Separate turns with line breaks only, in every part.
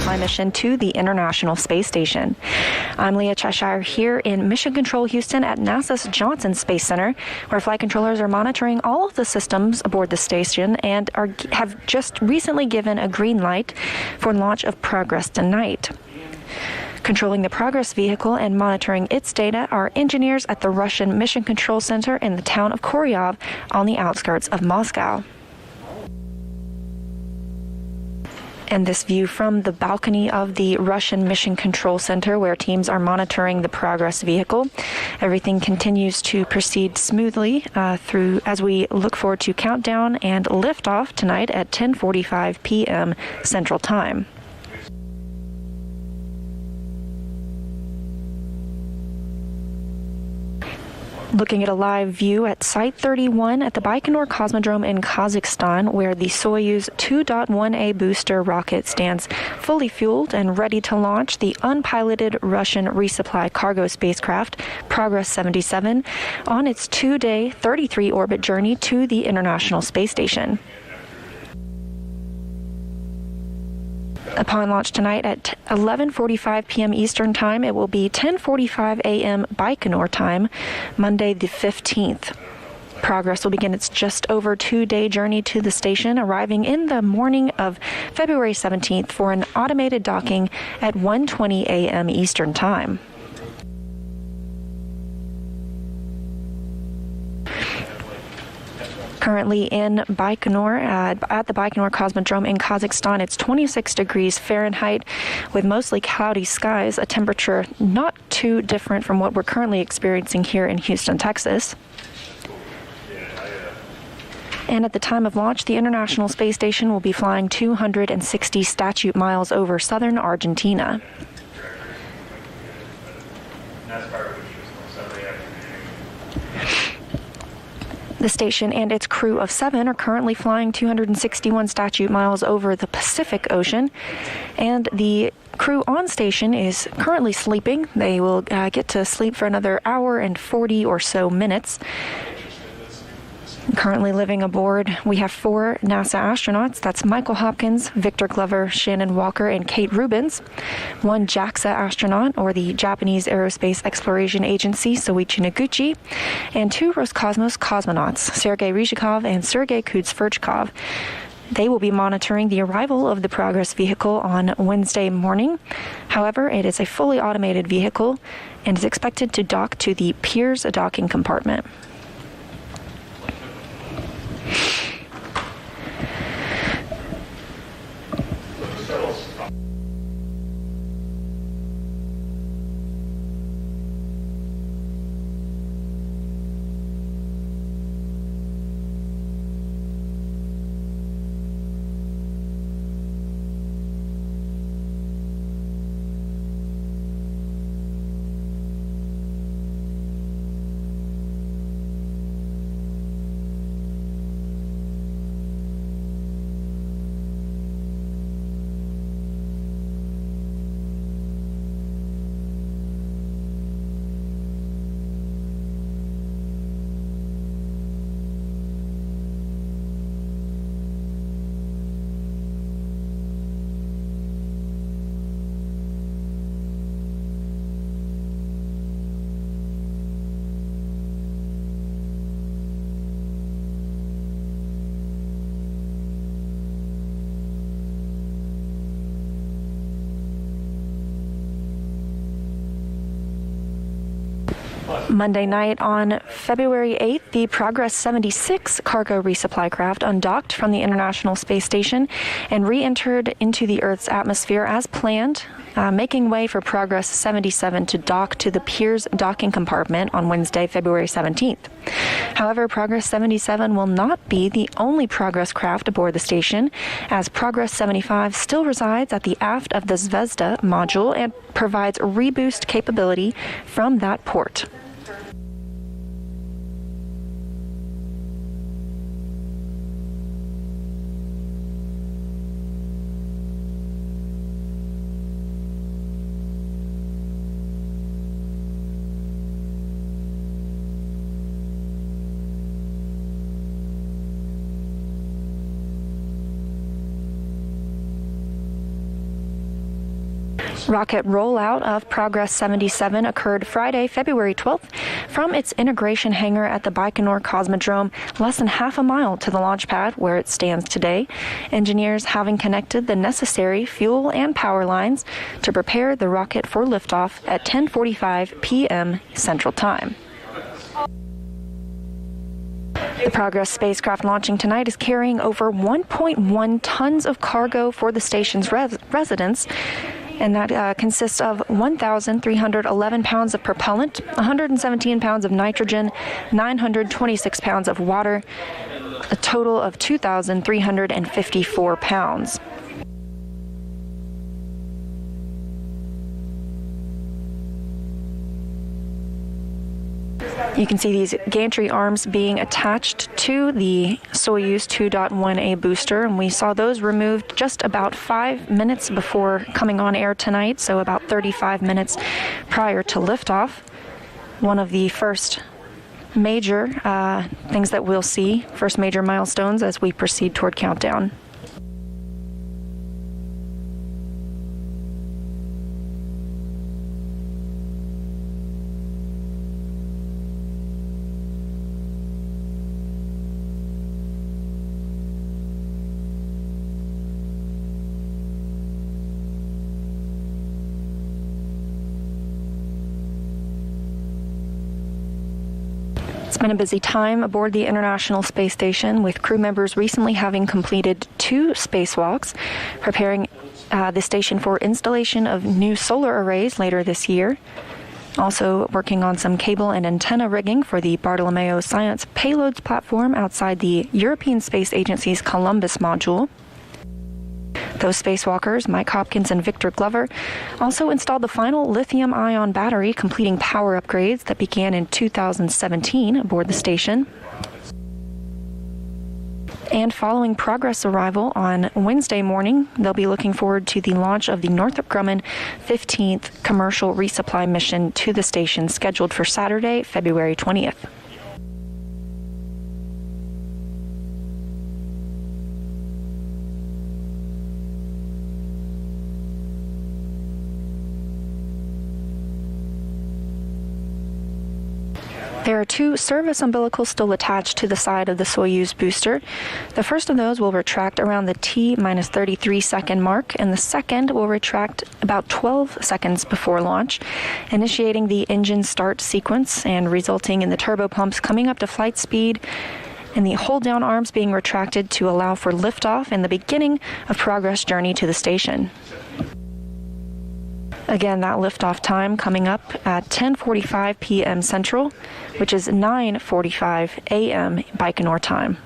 resupply mission to the International Space Station. I'm Leah Cheshire here in Mission Control Houston at NASA's Johnson Space Center, where flight controllers are monitoring all of the systems aboard the station and have just recently given a green light for launch of Progress tonight. Controlling the Progress vehicle and monitoring its data are engineers at the Russian Mission Control Center in the town of Koryov on the outskirts of Moscow. And this view from the balcony of the Russian Mission Control Center, where teams are monitoring the Progress vehicle. Everything continues to proceed smoothly through as we look forward to countdown and liftoff tonight at 10:45 p.m. Central Time. Looking at a live view at Site 31 at the Baikonur Cosmodrome in Kazakhstan, where the Soyuz 2.1a booster rocket stands fully fueled and ready to launch the unpiloted Russian resupply cargo spacecraft Progress 77 on its 2-day 33-orbit journey to the International Space Station. Upon launch tonight at 11:45 p.m. Eastern Time, it will be 10:45 a.m. Baikonur time, Monday the 15th. Progress will begin its just over 2-day journey to the station, arriving in the morning of February 17th for an automated docking at 1:20 a.m. Eastern Time. Currently in Baikonur, at the Baikonur Cosmodrome in Kazakhstan, it's 26 degrees Fahrenheit with mostly cloudy skies, a temperature not too different from what we're currently experiencing here in Houston, Texas. And at the time of launch, the International Space Station will be flying 260 statute miles over southern Argentina. The station and its crew of 7 are currently flying 261 statute miles over the Pacific Ocean, and the crew on station is currently sleeping. They will get to sleep for another hour and 40 or so minutes. Currently living aboard, we have 4 NASA astronauts. That's Michael Hopkins, Victor Glover, Shannon Walker, and Kate Rubins. 1 JAXA astronaut, or the Japanese Aerospace Exploration Agency, Soichi Noguchi. And 2 Roskosmos cosmonauts, Sergei Ryzhikov and Sergei Kudzverchkov. They will be monitoring the arrival of the Progress vehicle on Wednesday morning. However, it is a fully automated vehicle and is expected to dock to the Pirs docking compartment. Monday night on February 8th, the Progress 76 cargo resupply craft undocked from the International Space Station and re-entered into the Earth's atmosphere as planned, making way for Progress 77 to dock to the Pirs docking compartment on Wednesday, February 17th. However, Progress 77 will not be the only Progress craft aboard the station, as Progress 75 still resides at the aft of the Zvezda module and provides reboost capability from that port. Rocket rollout of Progress 77 occurred Friday, February 12th, from its integration hangar at the Baikonur Cosmodrome, less than half a mile to the launch pad where it stands today. Engineers having connected the necessary fuel and power lines to prepare the rocket for liftoff at 10:45 p.m. Central Time. The Progress spacecraft launching tonight is carrying over 1.1 tons of cargo for the station's residents, and that consists of 1,311 pounds of propellant, 117 pounds of nitrogen, 926 pounds of water, a total of 2,354 pounds. You can see these gantry arms being attached to the Soyuz 2.1a booster, and we saw those removed just about 5 minutes before coming on air tonight, so about 35 minutes prior to liftoff. One of the first major things that we'll see, first major milestones as we proceed toward countdown. It's been a busy time aboard the International Space Station, with crew members recently having completed 2 spacewalks, preparing the station for installation of new solar arrays later this year. Also working on some cable and antenna rigging for the Bartolomeo Science Payloads platform outside the European Space Agency's Columbus module. Those spacewalkers, Mike Hopkins and Victor Glover, also installed the final lithium-ion battery, completing power upgrades that began in 2017 aboard the station. And following Progress arrival on Wednesday morning, they'll be looking forward to the launch of the Northrop Grumman 15th commercial resupply mission to the station, scheduled for Saturday, February 20th. There are 2 service umbilicals still attached to the side of the Soyuz booster. The first of those will retract around the T-33 second mark, and the second will retract about 12 seconds before launch, initiating the engine start sequence and resulting in the turbopumps coming up to flight speed and the hold-down arms being retracted to allow for liftoff and the beginning of Progress' journey to the station. Again, that liftoff time coming up at 10:45 p.m. Central, which is 9:45 a.m. Baikonur time.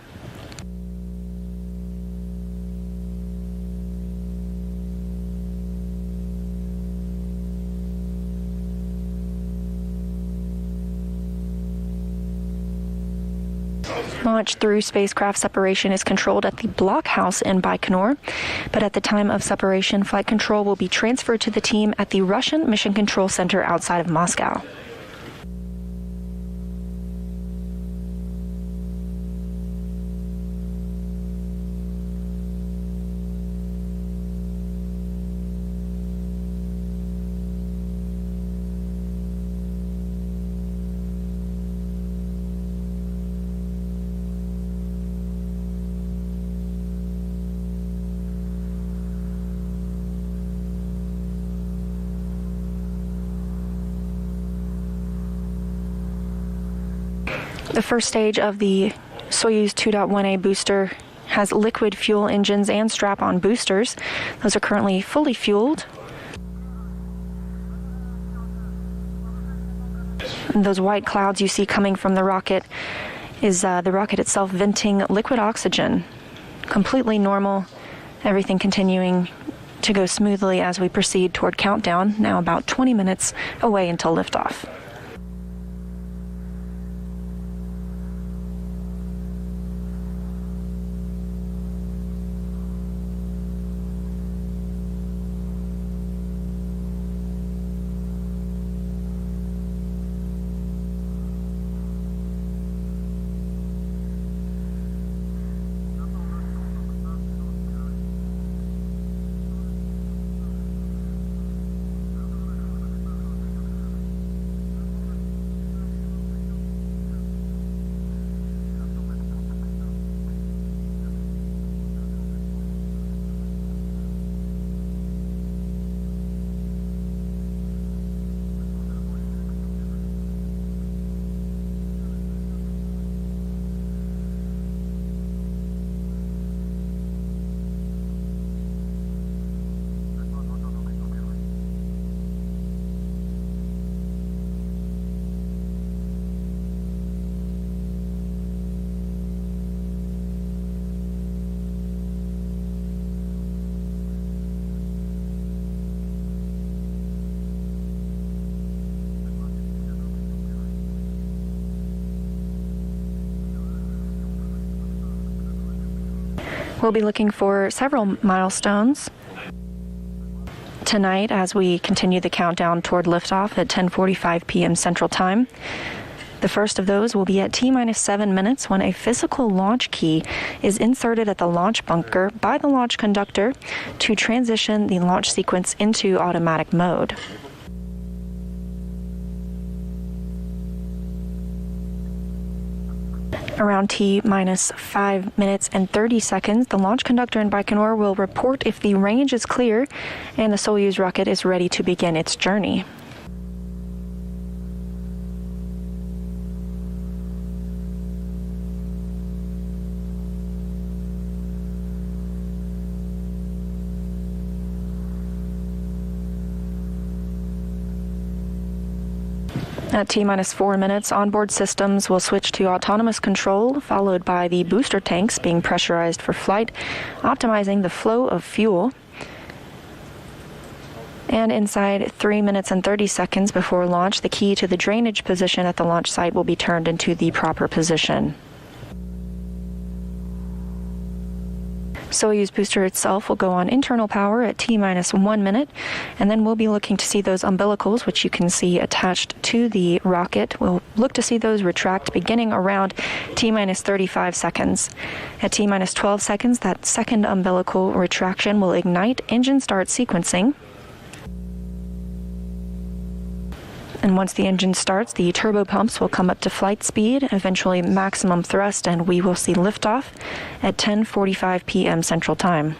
Launch through spacecraft separation is controlled at the blockhouse in Baikonur, but at the time of separation, flight control will be transferred to the team at the Russian Mission Control Center outside of Moscow. The first stage of the Soyuz 2.1a booster has liquid fuel engines and strap-on boosters. Those are currently fully fueled. And those white clouds you see coming from the rocket is the rocket itself venting liquid oxygen. Completely normal, everything continuing to go smoothly as we proceed toward countdown, now about 20 minutes away until liftoff. We'll be looking for several milestones tonight as we continue the countdown toward liftoff at 10:45 p.m. Central Time. The first of those will be at T-minus 7 minutes when a physical launch key is inserted at the launch bunker by the launch conductor to transition the launch sequence into automatic mode. Around T-minus 5 minutes and 30 seconds, the launch conductor in Baikonur will report if the range is clear and the Soyuz rocket is ready to begin its journey. At T-minus 4 minutes, onboard systems will switch to autonomous control, followed by the booster tanks being pressurized for flight, optimizing the flow of fuel. And inside 3 minutes and 30 seconds before launch, the key to the drainage position at the launch site will be turned into the proper position. Soyuz booster itself will go on internal power at T-minus 1 minute, and then we'll be looking to see those umbilicals, which you can see attached to the rocket. We'll look to see those retract beginning around T-minus 35 seconds. At T-minus 12 seconds, that second umbilical retraction will ignite, engine start sequencing. And once the engine starts, the turbo pumps will come up to flight speed, eventually maximum thrust, and we will see liftoff at 10:45 p.m. Central Time.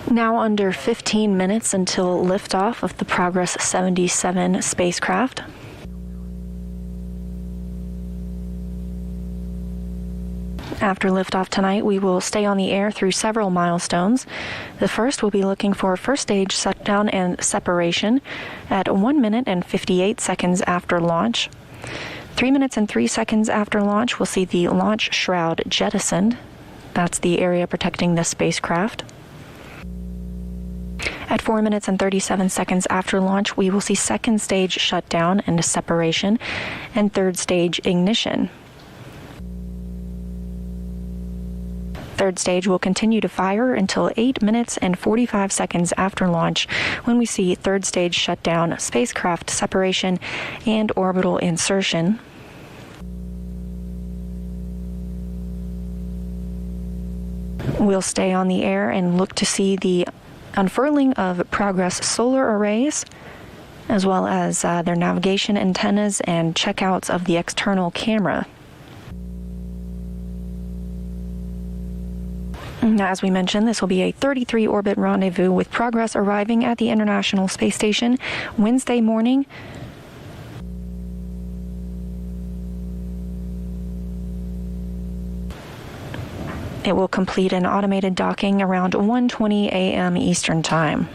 Now under 15 minutes until liftoff of the Progress 77 spacecraft. After liftoff tonight, we will stay on the air through several milestones. The first will be looking for first stage shutdown and separation at 1 minute and 58 seconds after launch. 3 minutes and 3 seconds after launch, we'll see the launch shroud jettisoned. That's the area protecting the spacecraft. At 4 minutes and 37 seconds after launch, we will see second stage shutdown and separation, and third stage ignition. Third stage will continue to fire until 8 minutes and 45 seconds after launch, when we see third stage shutdown, spacecraft separation, and orbital insertion. We'll stay on the air and look to see the unfurling of Progress solar arrays, as well as their navigation antennas and checkouts of the external camera. Now, as we mentioned, this will be a 33-orbit rendezvous with Progress arriving at the International Space Station Wednesday morning. It will complete an automated docking around 1:20 a.m. Eastern Time.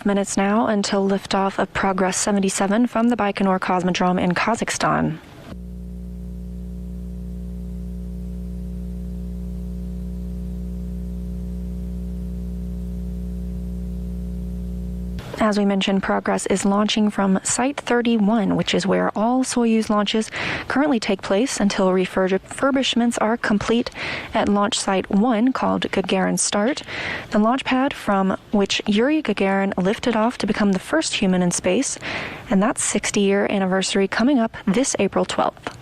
Minutes now until liftoff of Progress 77 from the Baikonur Cosmodrome in Kazakhstan. As we mentioned, Progress is launching from Site 31, which is where all Soyuz launches currently take place until refurbishments are complete at Launch Site 1, called Gagarin Start, the launch pad from which Yuri Gagarin lifted off to become the first human in space, and that's 60-year anniversary coming up this April 12th.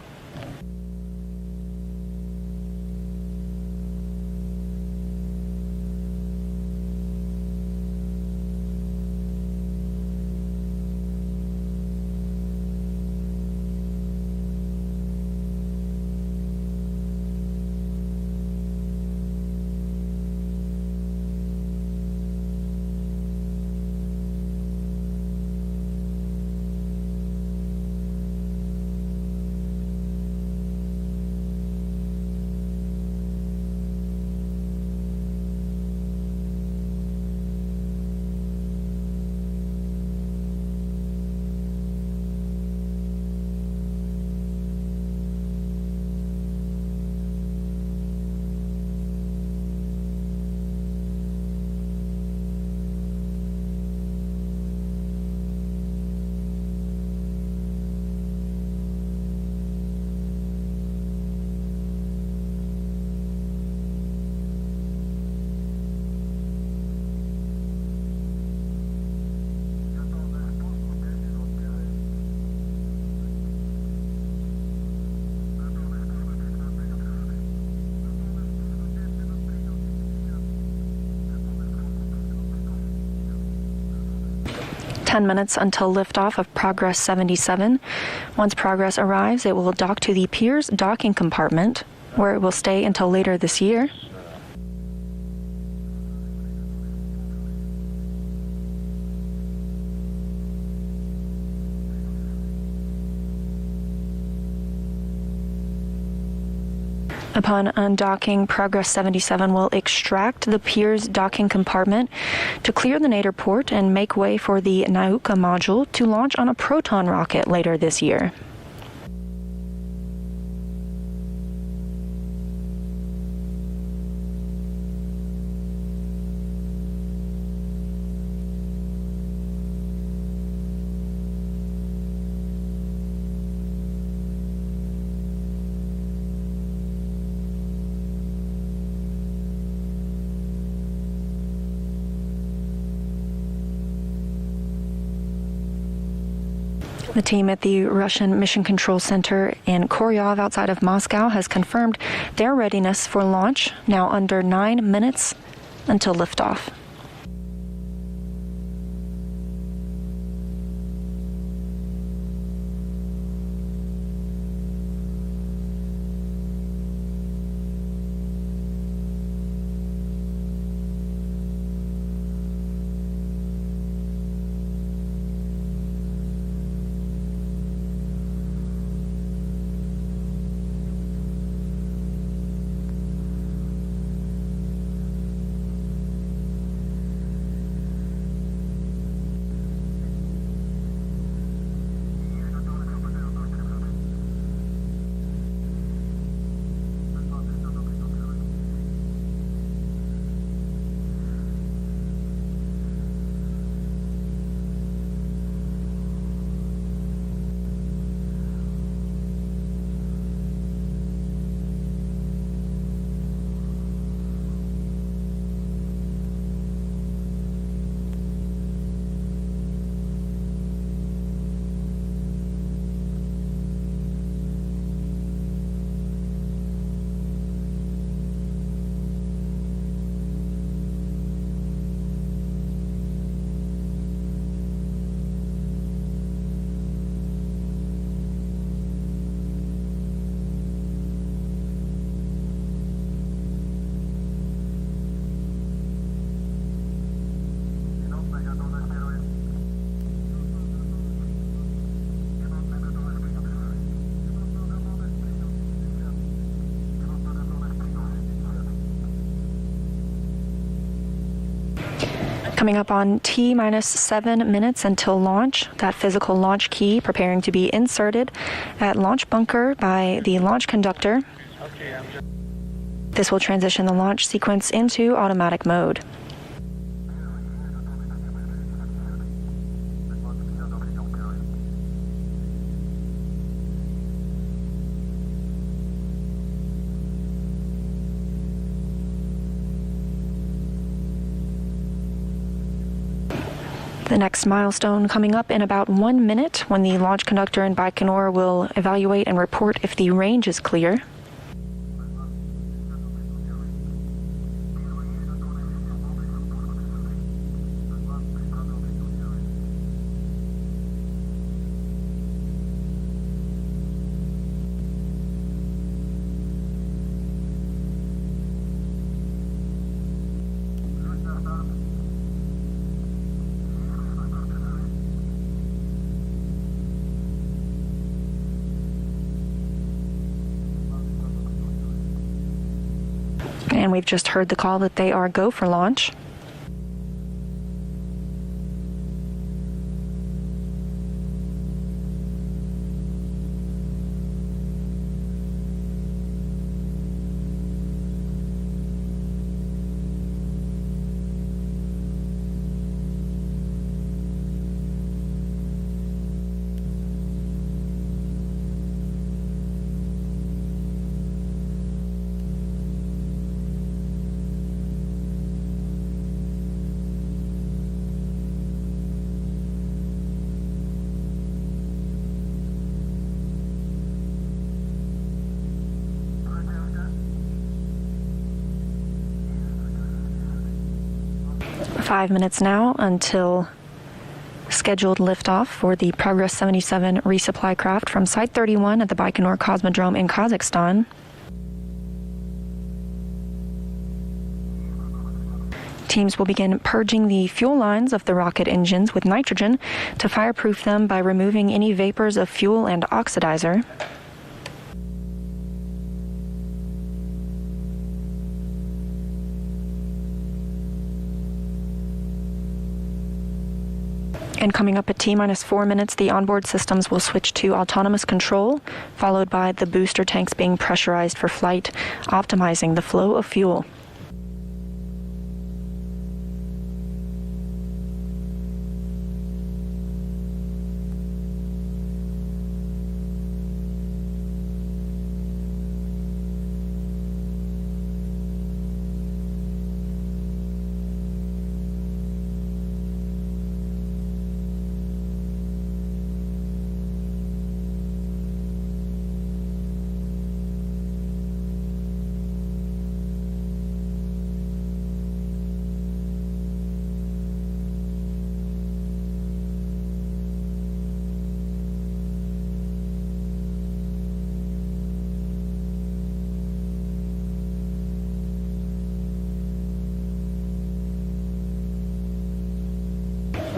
Minutes until liftoff of Progress 77. Once Progress arrives, it will dock to the Pirs docking compartment, where it will stay until later this year. Upon undocking, Progress 77 will extract the Pirs docking compartment to clear the nadir port and make way for the Nauka module to launch on a Proton rocket later this year. The team at the Russian Mission Control Center in Koryov outside of Moscow has confirmed their readiness for launch, now under 9 minutes until liftoff. Coming up on T-minus 7 minutes until launch, that physical launch key preparing to be inserted at launch bunker by the launch conductor. This will transition the launch sequence into automatic mode. The next milestone coming up in about 1 minute when the launch conductor in Baikonur will evaluate and report if the range is clear. And we've just heard the call that they are go for launch. Five minutes now until scheduled liftoff for the Progress 77 resupply craft from Site 31 at the Baikonur Cosmodrome in Kazakhstan. Teams will begin purging the fuel lines of the rocket engines with nitrogen to fireproof them by removing any vapors of fuel and oxidizer. And coming up at T-minus 4 minutes, the onboard systems will switch to autonomous control, followed by the booster tanks being pressurized for flight, optimizing the flow of fuel.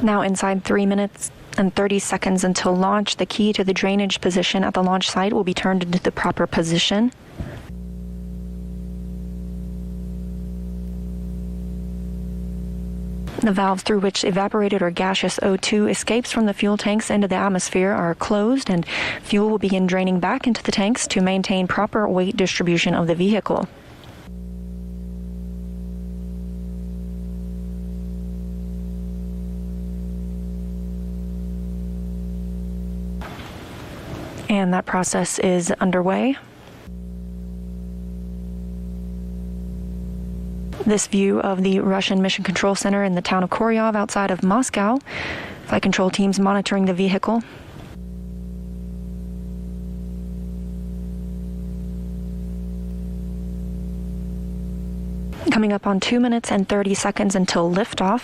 Now inside 3 minutes and 30 seconds until launch, the key to the drainage position at the launch site will be turned into the proper position. The valves through which evaporated or gaseous O2 escapes from the fuel tanks into the atmosphere are closed, and fuel will begin draining back into the tanks to maintain proper weight distribution of the vehicle. And that process is underway. This view of the Russian Mission Control Center in the town of Koryov outside of Moscow. Flight control teams monitoring the vehicle. Coming up on 2 minutes and 30 seconds until liftoff.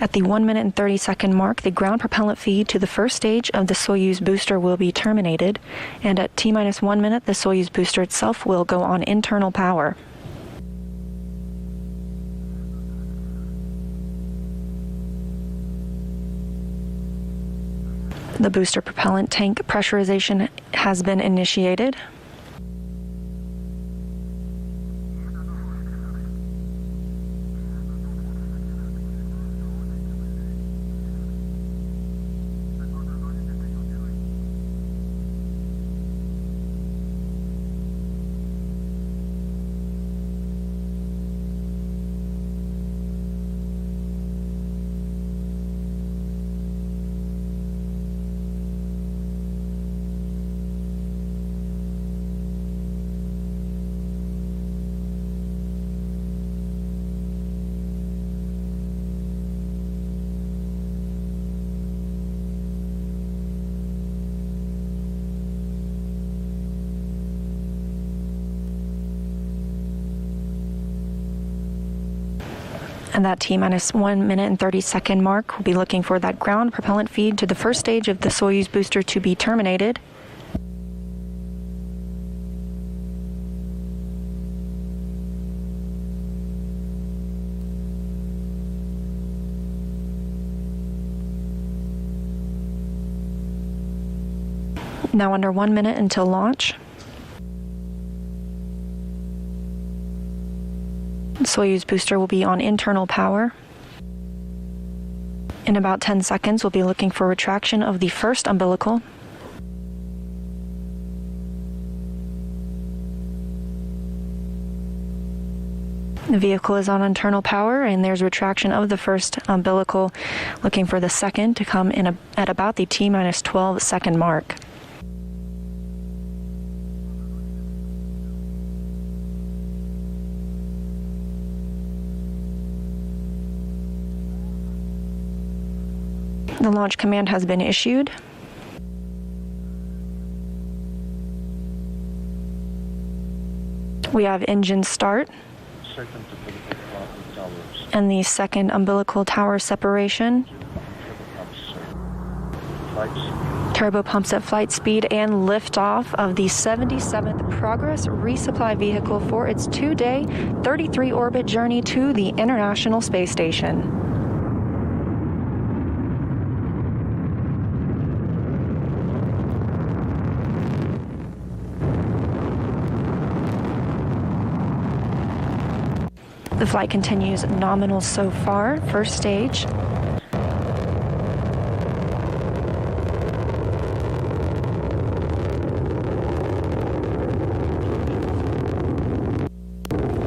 At the 1 minute and 30 second mark, the ground propellant feed to the first stage of the Soyuz booster will be terminated, and at T-minus 1 minute, the Soyuz booster itself will go on internal power. The booster propellant tank pressurization has been initiated. And that T-minus 1 minute and 30 second mark, we'll be looking for that ground propellant feed to the first stage of the Soyuz booster to be terminated. Now under 1 minute until launch. Soyuz booster will be on internal power. In about 10 seconds, we'll be looking for retraction of the first umbilical. The vehicle is on internal power, and there's retraction of the first umbilical, looking for the second to come in at about the T-minus 12 second mark. The launch command has been issued. We have engine start and the second umbilical tower separation. Turbo pumps at flight speed and liftoff of the 77th Progress resupply vehicle for its 2-day, 33-orbit journey to the International Space Station. The flight continues nominal so far, first stage.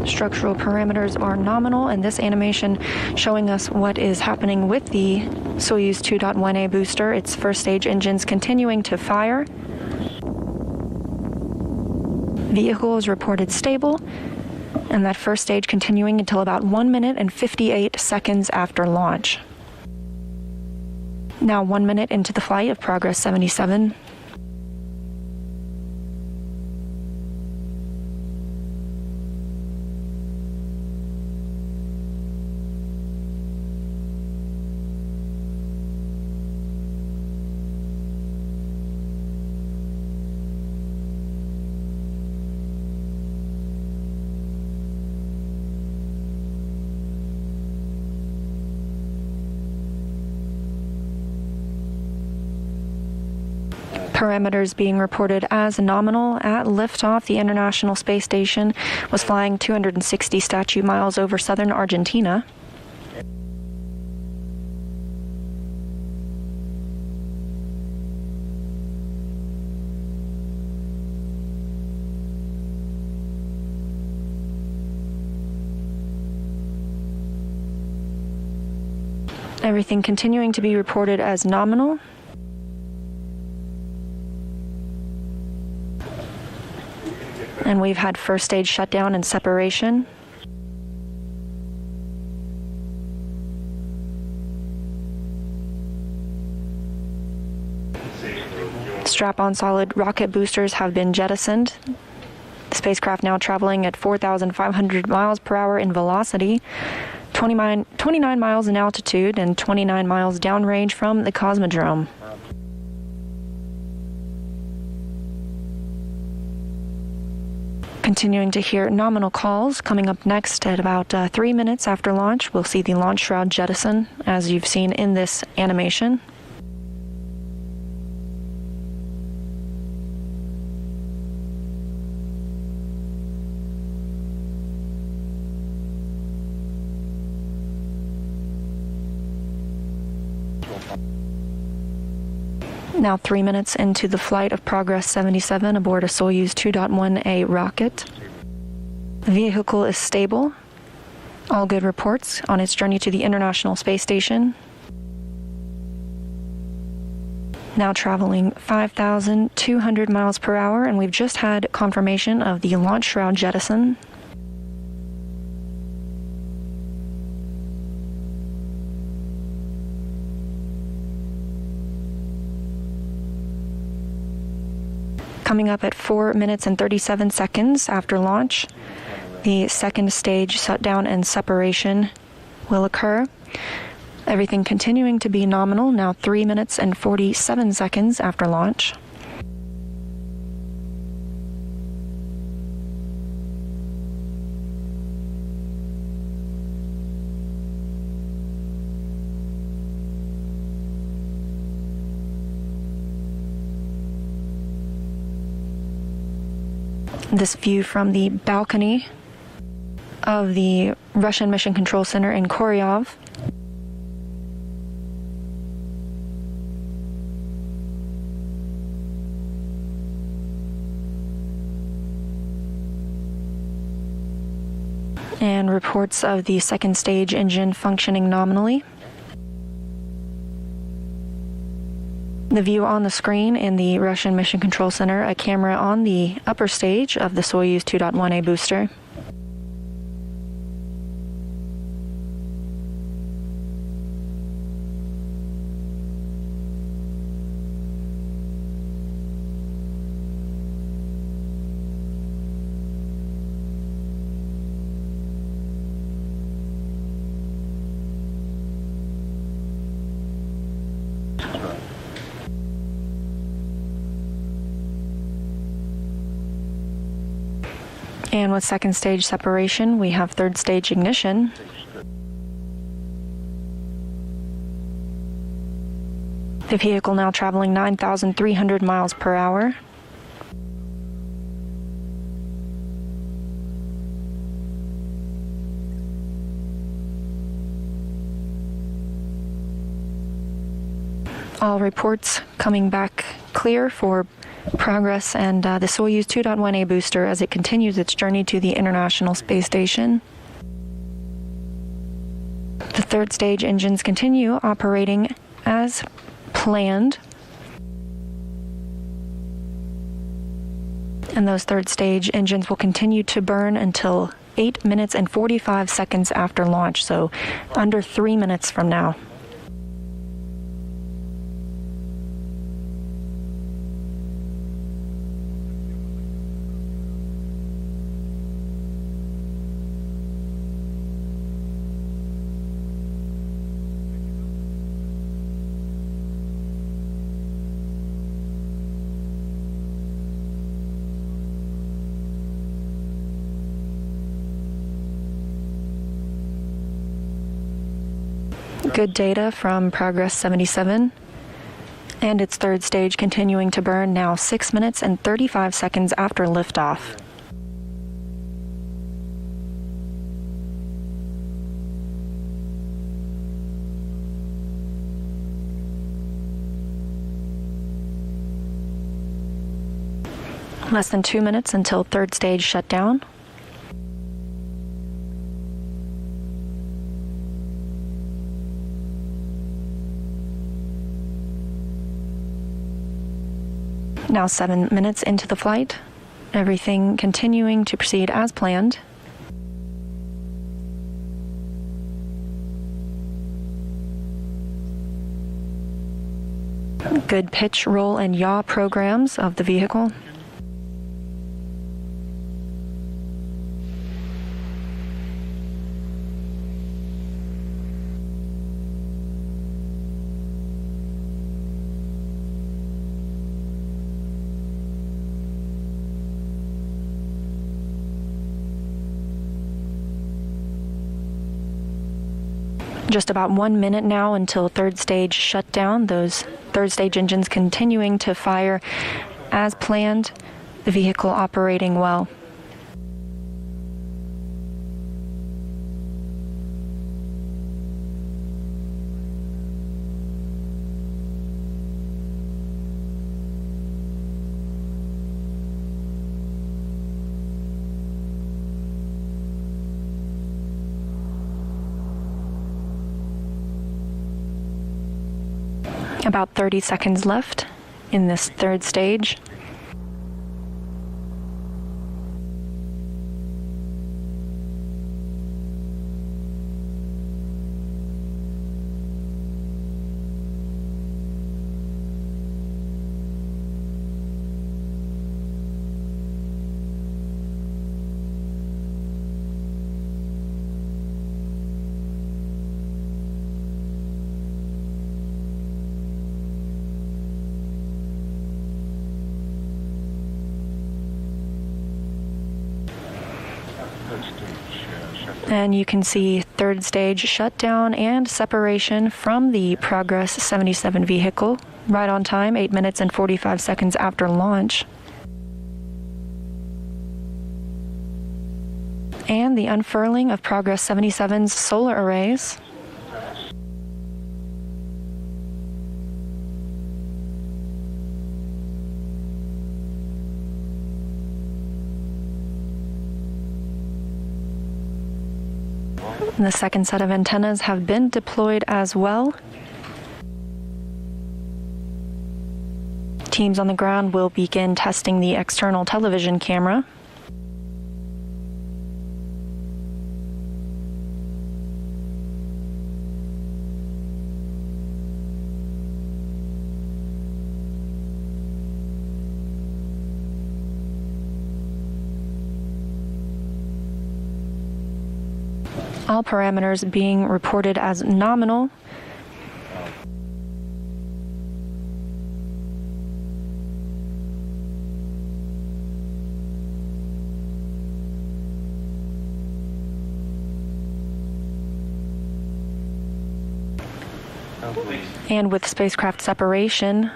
Structural parameters are nominal, and this animation showing us what is happening with the Soyuz 2.1a booster. Its first stage engines continuing to fire. Vehicle is reported stable, and that first stage continuing until about 1 minute and 58 seconds after launch. Now 1 minute into the flight of Progress 77. Parameters being reported as nominal at liftoff. The International Space Station was flying 260 statute miles over southern Argentina. Everything continuing to be reported as nominal. And we've had first stage shutdown and separation. Strap-on solid rocket boosters have been jettisoned. The spacecraft now traveling at 4,500 miles per hour in velocity, 29 miles in altitude, and 29 miles downrange from the Cosmodrome. Continuing to hear nominal calls. Coming up next at about 3 minutes after launch, we'll see the launch shroud jettison, as you've seen in this animation. Now 3 minutes into the flight of Progress 77 aboard a Soyuz 2.1a rocket. The vehicle is stable. All good reports on its journey to the International Space Station. Now traveling 5,200 miles per hour, and we've just had confirmation of the launch shroud jettison. Coming up at 4 minutes and 37 seconds after launch, the second stage shutdown and separation will occur. Everything continuing to be nominal, now 3 minutes and 47 seconds after launch. This view from the balcony of the Russian Mission Control Center in Koryov. And reports of the second stage engine functioning nominally. The view on the screen in the Russian Mission Control Center, a camera on the upper stage of the Soyuz 2.1a booster. And with second stage separation, we have third stage ignition. The vehicle now traveling 9,300 miles per hour. All reports coming back clear for Progress and the Soyuz 2.1a booster as it continues its journey to the International Space Station. The third stage engines continue operating as planned. And those third stage engines will continue to burn until 8 minutes and 45 seconds after launch, so under 3 minutes from now. Good data from Progress 77. And its third stage continuing to burn now 6 minutes and 35 seconds after liftoff. Less than 2 minutes until third stage shutdown. Now 7 minutes into the flight. Everything continuing to proceed as planned. Good pitch, roll, and yaw programs of the vehicle. Just about 1 minute now until third stage shutdown. Those third stage engines continuing to fire as planned. The vehicle operating well. About 30 seconds left in this third stage. And you can see third stage shutdown and separation from the Progress 77 vehicle right on time, 8 minutes and 45 seconds after launch. And the unfurling of Progress 77's solar arrays. And the second set of antennas have been deployed as well. Teams on the ground will begin testing the external television camera. All parameters being reported as nominal. And with spacecraft separation,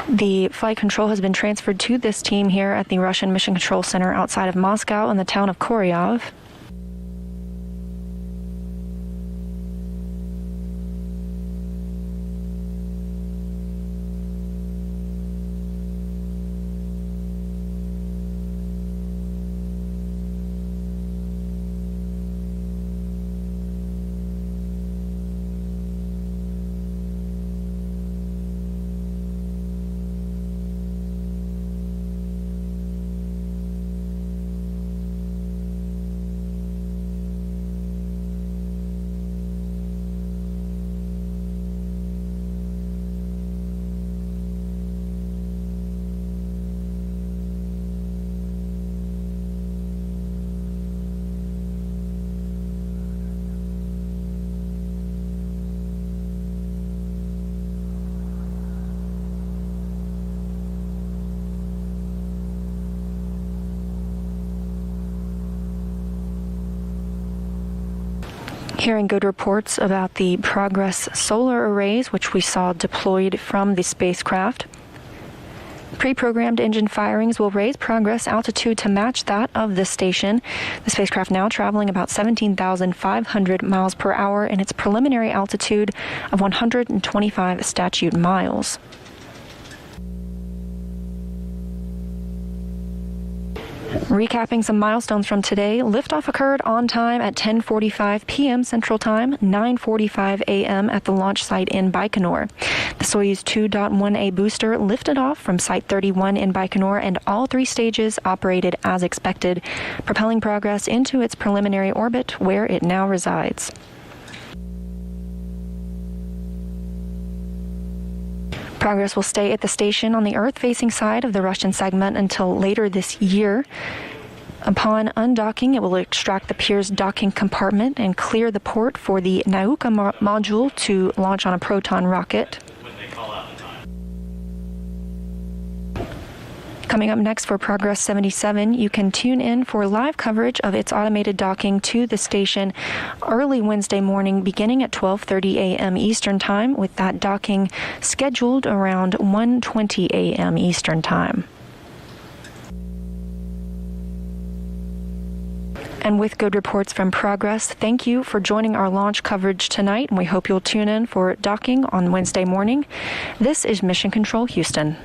the flight control has been transferred to this team here at the Russian Mission Control Center outside of Moscow in the town of Koryov. Hearing good reports about the Progress solar arrays, which we saw deployed from the spacecraft. Pre-programmed engine firings will raise Progress altitude to match that of the station. The spacecraft now traveling about 17,500 miles per hour in its preliminary altitude of 125 statute miles. Recapping some milestones from today, liftoff occurred on time at 10:45 p.m. Central Time, 9:45 a.m. at the launch site in Baikonur. The Soyuz 2.1a booster lifted off from Site 31 in Baikonur, and all three stages operated as expected, propelling Progress into its preliminary orbit, where it now resides. Progress will stay at the station on the Earth-facing side of the Russian segment until later this year. Upon undocking, it will extract the Pirs docking compartment and clear the port for the Nauka module to launch on a Proton rocket. Coming up next for Progress 77, you can tune in for live coverage of its automated docking to the station early Wednesday morning beginning at 12:30 a.m. Eastern Time, with that docking scheduled around 1:20 a.m. Eastern Time. And with good reports from Progress, thank you for joining our launch coverage tonight, and we hope you'll tune in for docking on Wednesday morning. This is Mission Control Houston.